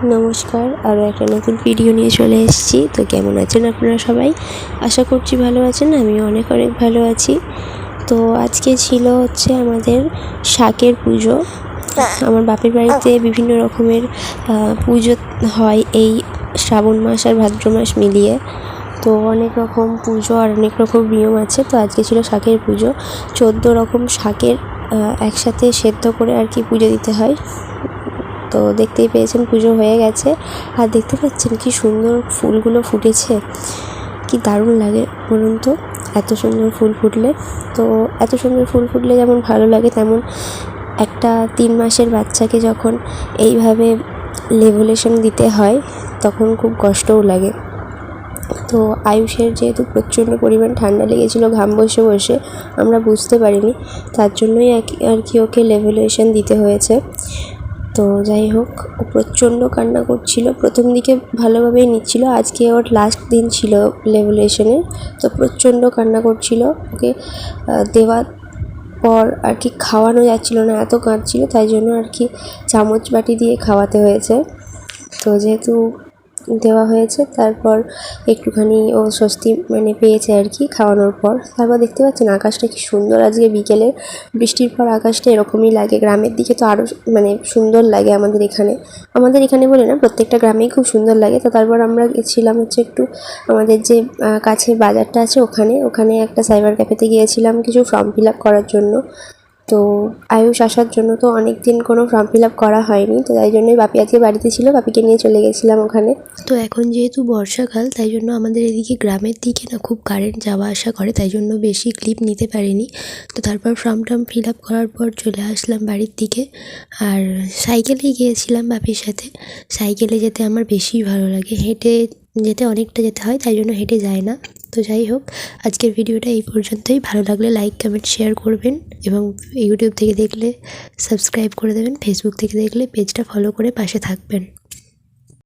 নমস্কার, আরও একটা নতুন ভিডিও নিয়ে চলে এসেছি। তো কেমন আছেন আপনারা সবাই? আশা করছি ভালো আছেন। আমিও অনেক ভালো আছি। তো আজকে ছিল আমাদের শাকের পুজো। আমার বাপের বাড়িতে বিভিন্ন রকমের পুজো হয় এই শ্রাবণ মাস আর ভাদ্র মাস মিলিয়ে। তো অনেক রকম পুজো আর অনেক রকম নিয়ম আছে। তো আজকে ছিল শাকের পুজো। 14 রকম শাকের একসাথে সেদ্ধ করে আর কি পুজো দিতে হয়। তো দেখতেই পেয়েছেন পুজো হয়ে গেছে। আর দেখতে পাচ্ছেন কি সুন্দর ফুলগুলো ফুটেছে, কি দারুণ লাগে বলুন তো এত সুন্দর ফুল ফুটলে। তো এত সুন্দর ফুল ফুটলে যেমন ভালো লাগে, তেমন একটা 3 মাসের বাচ্চাকে যখন এইভাবে লেভেলেশন দিতে হয় তখন খুব কষ্টও লাগে। তো আয়ুষের যেহেতু প্রচণ্ড পরিমাণ ঠান্ডা লেগেছিলো, ঘাম বসে বসে আমরা বুঝতে পারিনি, তার জন্যই আর কি ওকে লেভেলেশন দিতে হয়েছে। তো যাই হোক, ও প্রচণ্ড কান্না করছিল। প্রথম দিকে ভালোভাবেই নিচ্ছিল, আজকে ওর লাস্ট দিন ছিল লেভেলেশনের। তো প্রচণ্ড কান্না করছিল। ওকে দেওয়ার পর আর কি খাওয়ানো যাচ্ছিল না, এত কাঁদছিল, তাই জন্য আর কি চামচ বাটি দিয়ে খাওয়াতে হয়েছে। তো যেহেতু দেওয়া হয়েছে, তারপর একটুখানি ও স্বস্তি পেয়েছে আর কি খাওয়ানোর পর। তারপর দেখতে পাচ্ছেন আকাশটা কি সুন্দর। আজকে বিকেলে বৃষ্টির পর আকাশটা এরকমই লাগে। গ্রামের দিকে তো আরও সুন্দর লাগে আমাদের এখানে বলে না, প্রত্যেকটা গ্রামেই খুব সুন্দর লাগে। তো তারপর আমরা গেছিলাম একটু আমাদের যে কাছে বাজারটা আছে ওখানে একটা সাইবার ক্যাফেতে গিয়েছিলাম কিছু ফর্ম ফিল আপ করার জন্য। তো আয়ুষ আসার জন্য তো অনেক দিন কোনো ফর্ম ফিল আপ করা হয়নি, তো তাই জন্যই বাপি আজকে বাড়িতে ছিল, বাপিকে নিয়ে চলে গেছিলাম ওখানে। তো এখন যেহেতু বর্ষাকাল, তাই জন্য আমাদের এদিকে গ্রামের দিকে না খুব কারেন্ট যাওয়া আসা করে, তাই জন্য বেশি ক্লিপ নিতে পারিনি। তো তারপর ফর্ম ফিল আপ করার পর চলে আসলাম বাড়ির দিকে। আর সাইকেলেই গিয়েছিলাম বাপির সাথে। সাইকেলে যেতে আমার বেশি ভালো লাগে, হেঁটে যেতে অনেকটা যেতে হয়, তাই জন্য হেঁটে যায় না। তো যাই হোক, আজকের ভিডিওটা এই পর্যন্তই। ভালো লাগলে লাইক কমেন্ট শেয়ার করবেন, এবং ইউটিউব থেকে দেখলে সাবস্ক্রাইব করে দেবেন, ফেসবুক থেকে দেখলে পেজটা ফলো করে পাশে থাকবেন।